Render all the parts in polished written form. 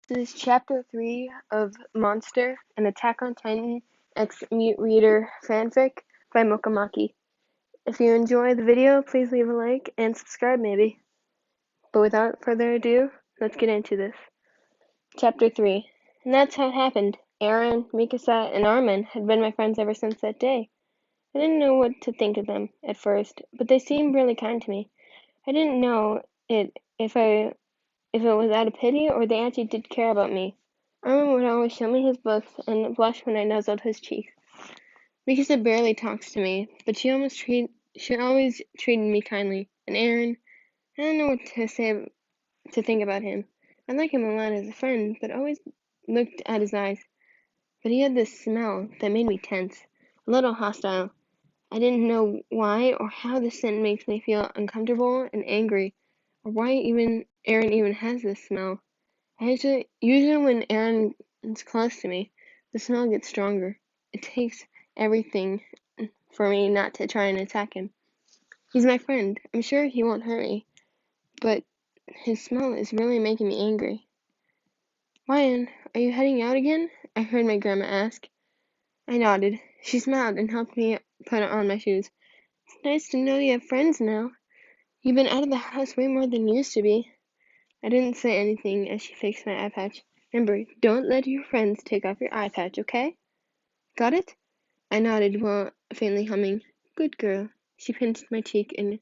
This is Chapter 3 of Monster, an Attack on Titan X Mute Reader fanfic by Mokamaki. If you enjoy the video, please leave a like and subscribe maybe. But without further ado, let's get into this. Chapter 3. And that's how it happened. Aaron, Mikasa, and Armin had been my friends ever since that day. I didn't know what to think of them at first, but they seemed really kind to me. I didn't know if it was out of pity or they actually did care about me. Armin would always show me his books and blush when I nuzzled his cheek. Mikasa barely talks to me, but she always treated me kindly. And Aaron, I don't know what to think about him. I like him a lot as a friend, but always looked at his eyes. But he had this smell that made me tense, a little hostile. I didn't know why or how the scent makes me feel uncomfortable and angry, or why Aaron even has this smell. Usually when Aaron is close to me, the smell gets stronger. It takes everything for me not to try and attack him. He's my friend. I'm sure he won't hurt me, but his smell is really making me angry. Ryan, are you heading out again? I heard my grandma ask. I nodded. She smiled and helped me put on my shoes. It's nice to know you have friends now. You've been out of the house way more than you used to be. I didn't say anything as she fixed my eye patch. Remember, don't let your friends take off your eye patch, okay? Got it? I nodded while faintly humming. Good girl. She pinched my cheek and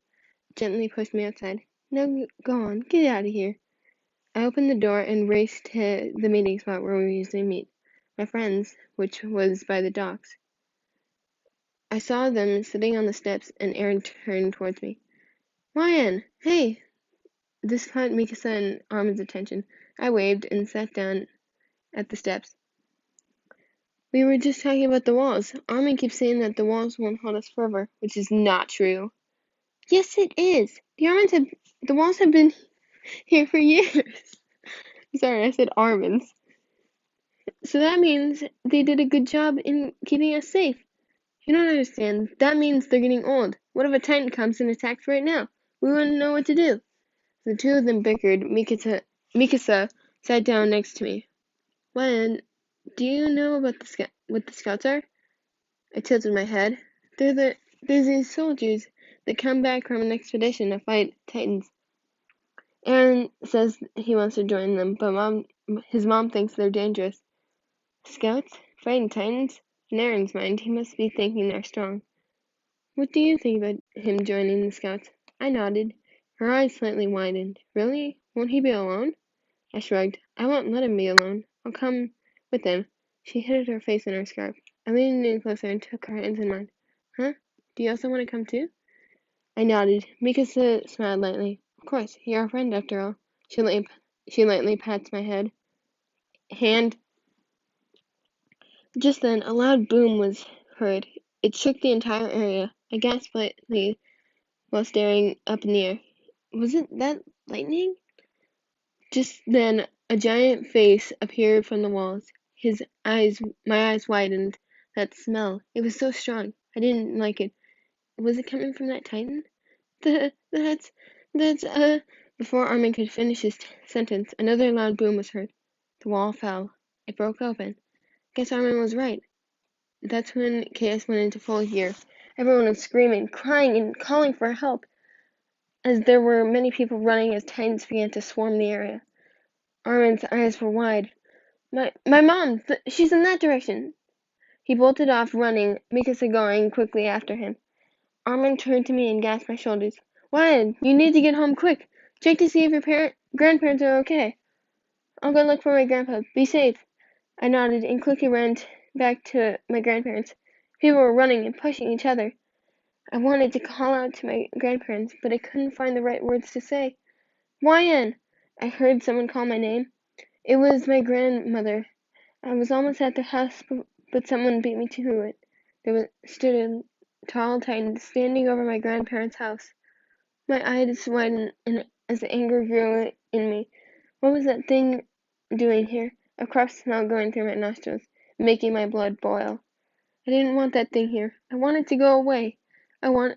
gently pushed me outside. Now go on, get out of here. I opened the door and raced to the meeting spot where we usually meet. My friends, which was by the docks. I saw them sitting on the steps and Aaron turned towards me. Ryan, hey! This caught Mikasa and Armin's attention. I waved and sat down at the steps. We were just talking about the walls. Armin keeps saying that the walls won't hold us forever, which is not true. Yes, it is. The walls have been here for years. Sorry, I said Armin's. So that means they did a good job in keeping us safe. You don't understand. That means they're getting old. What if a Titan comes and attacks right now? We wouldn't know what to do. The two of them bickered. Mikasa sat down next to me. Ryan, do you know about what the scouts are? I tilted my head. There's these soldiers that come back from an expedition to fight Titans. Aaron says he wants to join them, but his mom thinks they're dangerous. Scouts? Fighting Titans? In Aaron's mind, he must be thinking they're strong. What do you think about him joining the Scouts? I nodded. Her eyes slightly widened. Really? Won't he be alone? I shrugged. I won't let him be alone. I'll come with him. She hid her face in her scarf. I leaned in closer and took her hands in mine. Huh? Do you also want to come too? I nodded. Mikasa smiled lightly. Of course, you're a friend after all. She lightly pats my hand. Just then, a loud boom was heard. It shook the entire area. I gasped slightly while staring up in the air. Was it that lightning? Just then, a giant face appeared from the walls. My eyes widened. That smell. It was so strong. I didn't like it. Was it coming from that Titan? That's, that's. Before Armin could finish his sentence, another loud boom was heard. The wall fell. It broke open. Guess Armin was right. That's when chaos went into full gear. Everyone was screaming, crying, and calling for help, as there were many people running as Titans began to swarm the area. Armin's eyes were wide. My mom! She's in that direction! He bolted off, running, Mikasa going quickly after him. Armin turned to me and grasped my shoulders. Ryan, you need to get home quick. Check to see if your grandparents are okay. I'll go look for my grandpa. Be safe. I nodded and quickly ran back to my grandparents. People were running and pushing each other. I wanted to call out to my grandparents, but I couldn't find the right words to say. Ryan! I heard someone call my name. It was my grandmother. I was almost at the house, but someone beat me to it. Stood a tall Titan standing over my grandparents' house. My eyes widened as the anger grew in me. What was that thing doing here? A corrupt smell going through my nostrils, making my blood boil. I didn't want that thing here. I wanted to go away. I was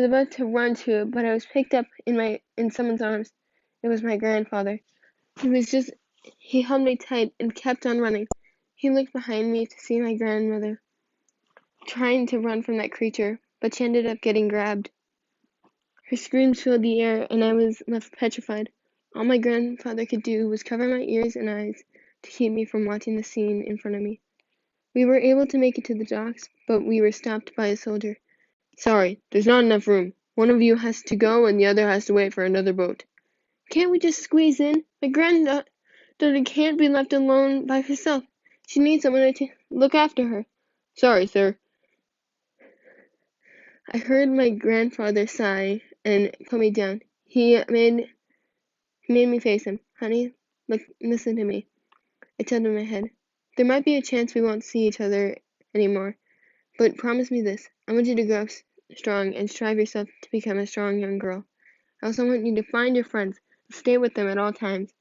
about to run to it, but I was picked up in someone's arms. It was my grandfather. He was just He held me tight and kept on running. He looked behind me to see my grandmother trying to run from that creature, but she ended up getting grabbed. Her screams filled the air, and I was left petrified. All my grandfather could do was cover my ears and eyes to keep me from watching the scene in front of me. We were able to make it to the docks, but we were stopped by a soldier. Sorry, there's not enough room. One of you has to go and the other has to wait for another boat. Can't we just squeeze in? My granddaughter can't be left alone by herself. She needs someone to look after her. Sorry, sir. I heard my grandfather sigh and put me down. He made me face him. Honey, look, listen to me. I tilted my head. There might be a chance we won't see each other anymore, but promise me this. I want you to grow up strong and strive yourself to become a strong young girl. I also want you to find your friends and stay with them at all times.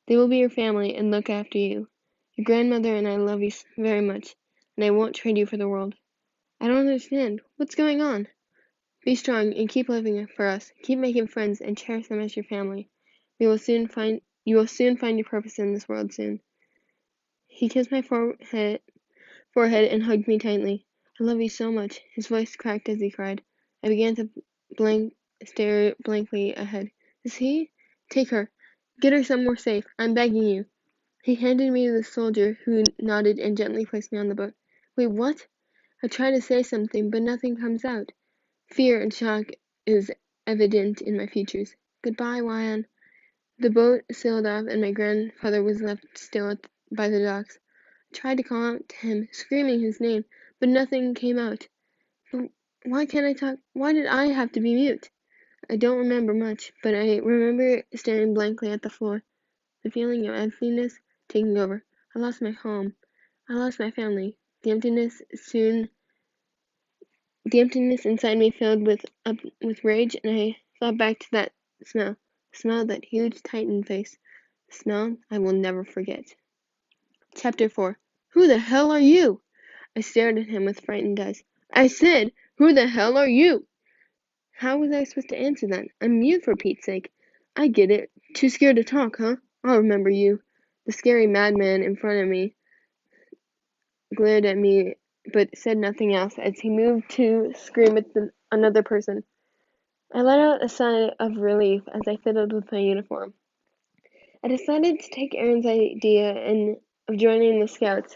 They will be your family and look after you. Your grandmother and I love you very much, and I won't trade you for the world. I don't understand. What's going on? Be strong and keep living for us. Keep making friends and cherish them as your family. You will soon find your purpose in this world soon. He kissed my forehead and hugged me tightly. I love you so much. His voice cracked as he cried. I began to stare blankly ahead. Is he? Take her. Get her somewhere safe. I'm begging you. He handed me to the soldier, who nodded and gently placed me on the boat. Wait, what? I try to say something, but nothing comes out. Fear and shock is evident in my features. Goodbye, Wyan. The boat sailed off, and my grandfather was left still by the docks. I tried to call out to him, screaming his name, but nothing came out. But why can't I talk? Why did I have to be mute? I don't remember much, but I remember staring blankly at the floor, the feeling of emptiness taking over. I lost my home. I lost my family. The emptiness inside me filled with rage, and I thought back to that smell. The smell of that huge Titan face. The smell I will never forget. Chapter 4. Who the hell are you? I stared at him with frightened eyes. I said, who the hell are you? How was I supposed to answer that? I'm mute, for Pete's sake. I get it. Too scared to talk, huh? I'll remember you. The scary madman in front of me glared at me but said nothing else as he moved to scream at another person. I let out a sigh of relief as I fiddled with my uniform. I decided to take Aaron's idea of joining the Scouts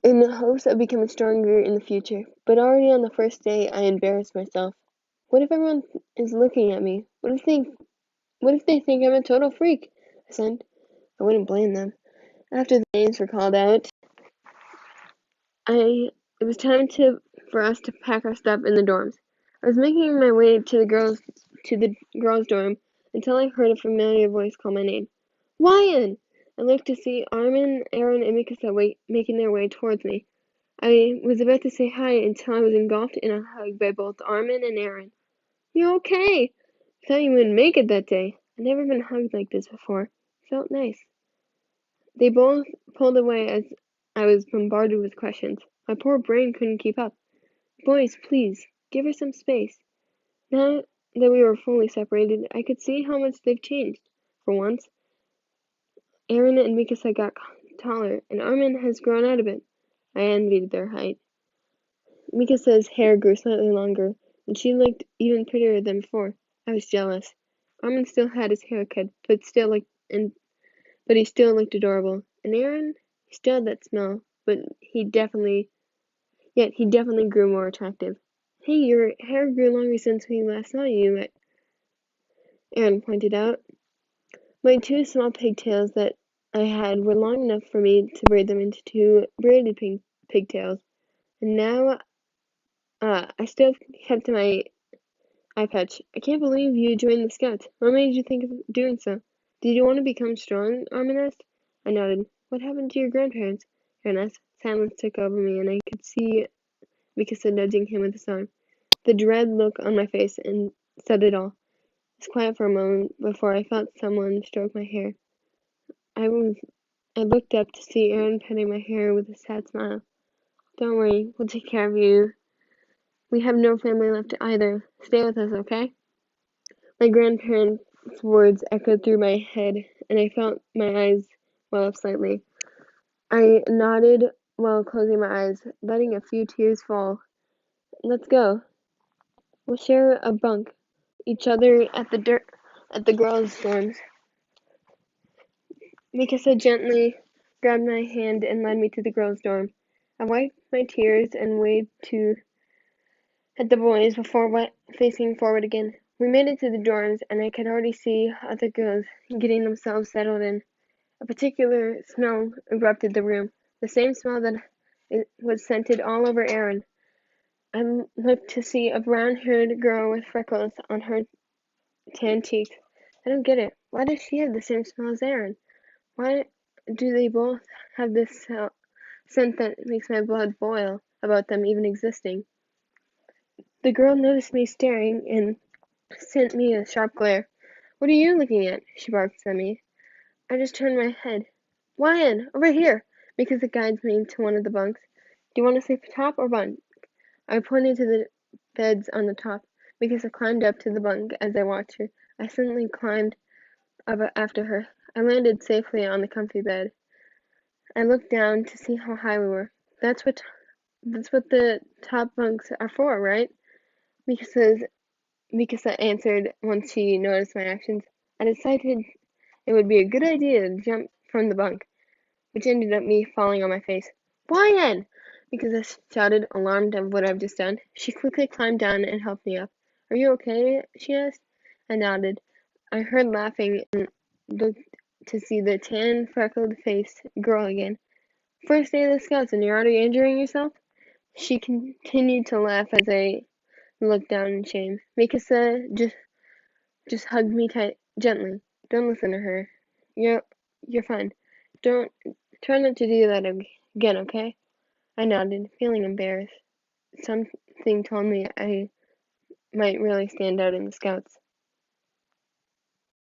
in the hopes of becoming stronger in the future, but already on the first day I embarrassed myself. What if everyone is looking at me? What if they think I'm a total freak? I said. I wouldn't blame them. After the names were called out, it was time for us to pack our stuff in the dorms. I was making my way to the girls' dorm until I heard a familiar voice call my name. Wyan! I looked to see Armin, Aaron, and Mikasa making their way towards me. I was about to say hi until I was engulfed in a hug by both Armin and Aaron. You okay? I thought you wouldn't make it that day. I'd never been hugged like this before. It felt nice. They both pulled away as I was bombarded with questions. My poor brain couldn't keep up. Boys, please, give her some space. Now that we were fully separated, I could see how much they've changed. For once, Aaron and Mikasa got taller, and Armin has grown out a bit. I envied their height. Mikasa's hair grew slightly longer, and she looked even prettier than before. I was jealous. Armin still had his haircut, but he still looked adorable. And Aaron, he still had that smell, but he definitely grew more attractive. Hey, your hair grew longer since we last saw you, Aaron pointed out. My two small pigtails that I had were long enough for me to braid them into two braided pigtails, and now I still kept my eye patch. I can't believe you joined the Scouts. What made you think of doing so? Did you want to become strong? Armin asked. I nodded. What happened to your grandparents? Aaron asked. Silence took over me, and I could see Mikasa nudging him with his arm. The dread look on my face and said it all. It was quiet for a moment before I felt someone stroke my hair. I looked up to see Aaron petting my hair with a sad smile. Don't worry, we'll take care of you. We have no family left either. Stay with us, okay? My grandparents words echoed through my head, and I felt my eyes well up slightly. I nodded while closing my eyes, letting a few tears fall. Let's go. We'll share a bunk. Each other at the girls' dorms. Mikasa gently grabbed my hand and led me to the girls' dorm. I wiped my tears and waved at the boys before facing forward again. We made it to the dorms, and I could already see other girls getting themselves settled in. A particular smell erupted the room, the same smell that it was scented all over Erin. I looked to see a brown-haired girl with freckles on her tan cheeks. I don't get it. Why does she have the same smell as Erin? Why do they both have this scent that makes my blood boil about them even existing? The girl noticed me staring and sent me a sharp glare. What are you looking at? She barked at me. I just turned my head. Lion, over here! Because it guides me to one of the bunks. Do you want to sleep top or bunk? I pointed to the beds on the top. Because I climbed up to the bunk as I watched her. I suddenly climbed up after her. I landed safely on the comfy bed. I looked down to see how high we were. That's what the top bunks are for, right? Mikasa answered once she noticed my actions. I decided it would be a good idea to jump from the bunk, which ended up me falling on my face. Lion! Mikasa shouted, alarmed at what I've just done. She quickly climbed down and helped me up. Are you okay? She asked. I nodded. I heard laughing and looked to see the tan, freckled faced girl again. First day of the scouts and you're already injuring yourself? She continued to laugh as I looked down in shame. Mikasa just hugged me gently. Don't listen to her. You're fine. Don't try not to do that again, okay? I nodded, feeling embarrassed. Something told me I might really stand out in the scouts.